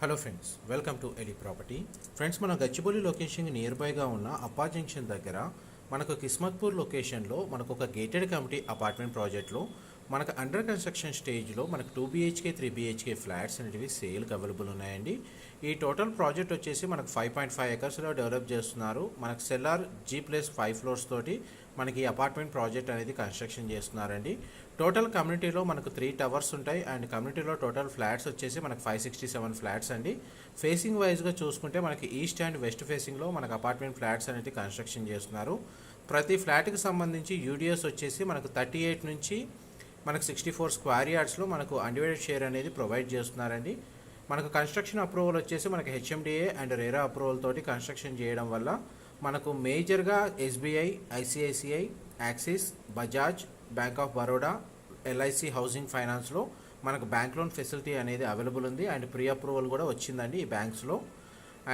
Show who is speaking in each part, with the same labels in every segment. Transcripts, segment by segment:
Speaker 1: Hello friends, welcome to Eli property. Friends, మన Gachibowli location నియర్బైగా ఉన్న అప్పా జంక్షన్ దగ్గర మనకు కిస్మత్పూర్ లొకేషన్లో మనకు ఒక గేటెడ్ కమిటీ అపార్ట్మెంట్ ప్రాజెక్ట్లో మనకు అండర్ కన్స్ట్రక్షన్ స్టేజ్లో మనకు 2 BHK 3 BHK ఫ్లాట్స్ అనేటివి సేల్కి అవైలబుల్ ఉన్నాయండి. ఈ టోటల్ ప్రాజెక్ట్ వచ్చేసి మనకు 5.5 ఎకర్స్లో డెవలప్ చేస్తున్నారు. మనకు సెల్లార్ G+5 ఫ్లోర్స్ తోటి మనకి ఈ అపార్ట్మెంట్ ప్రాజెక్ట్ అనేది కన్స్ట్రక్షన్ చేస్తున్నారండి. టోటల్ కమ్యూనిటీలో మనకు 3 టవర్స్ ఉంటాయి అండ్ కమ్యూనిటీలో టోటల్ ఫ్లాట్స్ వచ్చేసి మనకు 567 ఫ్లాట్స్ అండి. ఫేసింగ్ వైజ్గా చూసుకుంటే మనకి ఈస్ట్ అండ్ వెస్ట్ ఫేసింగ్లో మనకు అపార్ట్మెంట్ ఫ్లాట్స్ అనేది కన్స్ట్రక్షన్ చేస్తున్నారు. ప్రతి ఫ్లాట్కి సంబంధించి యూడిఎస్ వచ్చేసి మనకు 38 నుంచి మనకు 64 స్క్వేర్ యార్డ్స్లో మనకు అన్డివైడెడ్ షేర్ అనేది ప్రొవైడ్ చేస్తున్నారండి. మనకు కన్స్ట్రక్షన్ అప్రూవల్ వచ్చేసి మనకు HMDA అండ్ రేరా అప్రూవల్ తోటి కన్స్ట్రక్షన్ చేయడం వల్ల మనకు మేజర్గా SBI, ICICI, axis, Bajaj, bank of Baroda, LIC housing ఫైనాన్స్లో మనకు బ్యాంక్ లోన్ ఫెసిలిటీ అనేది అవైలబుల్ ఉంది అండ్ ప్రీ అప్రూవల్ కూడా వచ్చిందండి ఈ బ్యాంక్స్లో.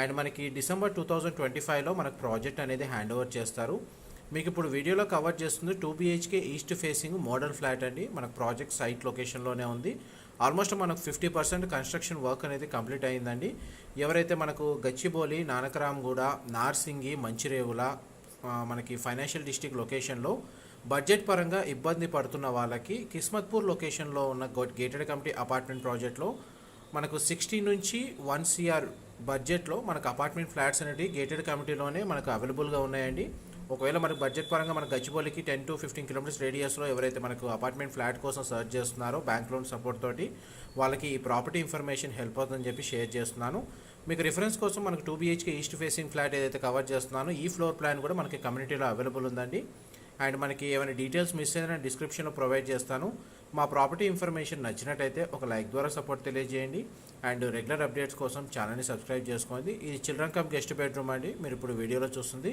Speaker 1: అండ్ మనకి డిసెంబర్ 2025లో మనకు ప్రాజెక్ట్ అనేది హ్యాండ్ ఓవర్ చేస్తారు. మీకు ఇప్పుడు వీడియోలో కవర్ చేస్తుంది 2 BHK east facing model flat అండి. మనకు ప్రాజెక్ట్ సైట్ లొకేషన్లోనే ఉంది. ఆల్మోస్ట్ మనకు 50% కన్స్ట్రక్షన్ వర్క్ అనేది కంప్లీట్ అయ్యిందండి. ఎవరైతే మనకు గచ్చిబౌలి, నానకరామ్గూడ, నార్సింగి, మంచిరేవుల మనకి ఫైనాన్షియల్ డిస్ట్రిక్ట్ లొకేషన్లో బడ్జెట్ పరంగా ఇబ్బంది పడుతున్న వాళ్ళకి కిస్మత్పూర్ లొకేషన్లో ఉన్న గేటెడ్ కమిటీ అపార్ట్మెంట్ ప్రాజెక్ట్లో మనకు 60 నుంచి 1 CR బడ్జెట్లో మనకు అపార్ట్మెంట్ ఫ్లాట్స్ అనేవి గేటెడ్ కమిటీలోనే మనకు అవైలబుల్గా ఉన్నాయండి. ఒకవేళ మనకు బడ్జెట్ పరంగా మనకు గచ్చిబౌలికి 10 to 15 కిలోమీటర్స్ రేడియస్లో ఎవరైతే మనకు అపార్ట్మెంట్ ఫ్లాట్ కోసం సర్చ్ చేస్తున్నారో బ్యాంక్ లోన్ సపోర్ట్ తోటి వాళ్ళకి ఈ ప్రాపర్టీ ఇన్ఫర్మేషన్ హెల్ప్ అవుతుందని చెప్పి షేర్ చేస్తున్నాను. మీకు రిఫరెన్స్ కోసం మనకు 2 BHK ఈస్ట్ ఫేసింగ్ ఫ్లాట్ ఏదైతే కవర్ చేస్తున్నానో ఈ ఫ్లోర్ ప్లాన్ కూడా మనకి కమ్యూనిటీలో అవైలబుల్ ఉందండి. అండ్ మనకి ఏమైనా డీటెయిల్స్ మిస్ అయినా డిస్క్రిప్షన్లో ప్రొవైడ్ చేస్తాను. మా ప్రాపర్టీ ఇన్ఫర్మేషన్ నచ్చినట్టయితే ఒక లైక్ ద్వారా సపోర్ట్ తెలియజేయండి అండ్ రెగ్యులర్ అప్డేట్స్ కోసం ఛానల్ని సబ్స్క్రైబ్ చేసుకోండి. ఇది చిల్డ్రన్ కమ్ గెస్ట్ బెడ్రూమ్ అండి. మీరు ఇప్పుడు వీడియోలో చూస్తుంది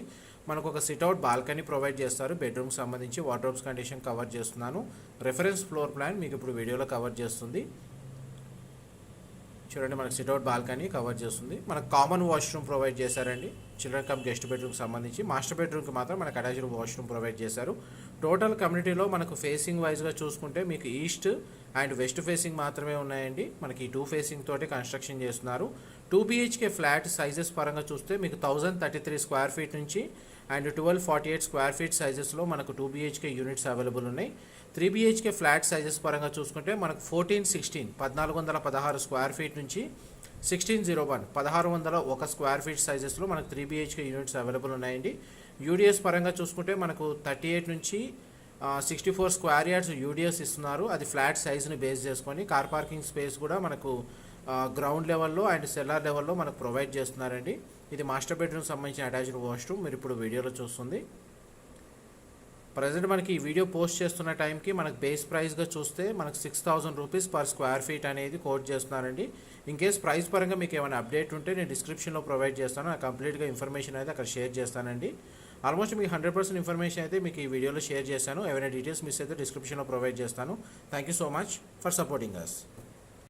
Speaker 1: మనకు ఒక సిట్అవుట్ బాల్కనీ ప్రొవైడ్ చేస్తారు. బెడ్రూమ్కి సంబంధించి వార్డ్రోబ్స్ కండిషన్ కవర్ చేస్తున్నాను. రెఫరెన్స్ ఫ్లోర్ ప్లాన్ మీకు ఇప్పుడు వీడియోలో కవర్ చేస్తుంది. చూడండి, మనకు సిట్అవుట్ బాల్కనీ కవర్ చేస్తుంది. మనకు కామన్ వాష్రూమ్ ప్రొవైడ్ చేశారండి. చిల్డ్రన్ కమ్ గెస్ట్ బెడ్రూమ్కి సంబంధించి మాస్టర్ బెడ్రూమ్కి మాత్రం మనకు అటాచ్డ్ వాష్రూమ్ ప్రొవైడ్ చేశారు. టోటల్ కమ్యూనిటీలో మనకు ఫేసింగ్ వైజ్గా చూసుకుంటే మీకు ఈస్ట్ అండ్ వెస్ట్ ఫేసింగ్ మాత్రమే ఉన్నాయండి. మనకి 2 ఫేసింగ్ తోటి కన్స్ట్రక్షన్ చేస్తున్నారు. 2 BHK ఫ్లాట్ సైజెస్ పరంగా చూస్తే మీకు 1033 స్క్వేర్ ఫీట్ నుంచి అండ్ 1248 స్క్వేర్ ఫీట్ సైజెస్లో మనకు 2 BHK యూనిట్స్ అవైలబుల్ ఉన్నాయి. 3 BHK ఫ్లాట్ సైజెస్ పరంగా చూసుకుంటే మనకు 1416 స్క్వేర్ ఫీట్ నుంచి 1601 స్క్వేర్ ఫీట్ సైజెస్లో మనకు 3 BHK యూనిట్స్ అవైలబుల్ ఉన్నాయండి. యూడిఎస్ పరంగా చూసుకుంటే మనకు 38 నుంచి 64 స్క్వేర్ యార్డ్స్ యూడిఎస్ ఇస్తున్నారు. అది ఫ్లాట్ సైజుని బేస్ చేసుకొని కార్ పార్కింగ్ స్పేస్ కూడా మనకు గ్రౌండ్ లెవెల్లో అండ్ సెల్లార్ లెవెల్లో మనకు ప్రొవైడ్ చేస్తున్నారండి. ఇది మాస్టర్ బెడ్రూమ్ సంబంధించిన అటాచ్డ్ వాష్రూమ్ మీరు ఇప్పుడు వీడియోలో చూస్తుంది. ప్రజెంట్ మనకి ఈ వీడియో పోస్ట్ చేస్తున్న టైంకి మనకు బేస్ ప్రైస్గా చూస్తే మనకు 6000 రూపీస్ పర్ స్క్వేర్ ఫీట్ అనేది కోట్ చేస్తున్నారండి. ఇన్ కేస్ ప్రైస్ పరంగా మీకు ఏమైనా అప్డేట్ ఉంటే నేను డిస్క్రిప్షన్లో ప్రొవైడ్ చేస్తాను. నాకు కంప్లీట్గా ఇన్ఫర్మేషన్ అయితే అక్కడ షేర్ చేస్తానండి. ఆల్మోస్ట్ మీకు 100% ఇన్ఫర్మేషన్ అయితే మీకు ఈ వీడియోలో షేర్ చేశాను. ఏమైనా డీటెయిల్స్ మిస్ అయితే డిస్క్రిప్షన్లో ప్రొవైడ్ చేస్తాను. Thank you so much for supporting us.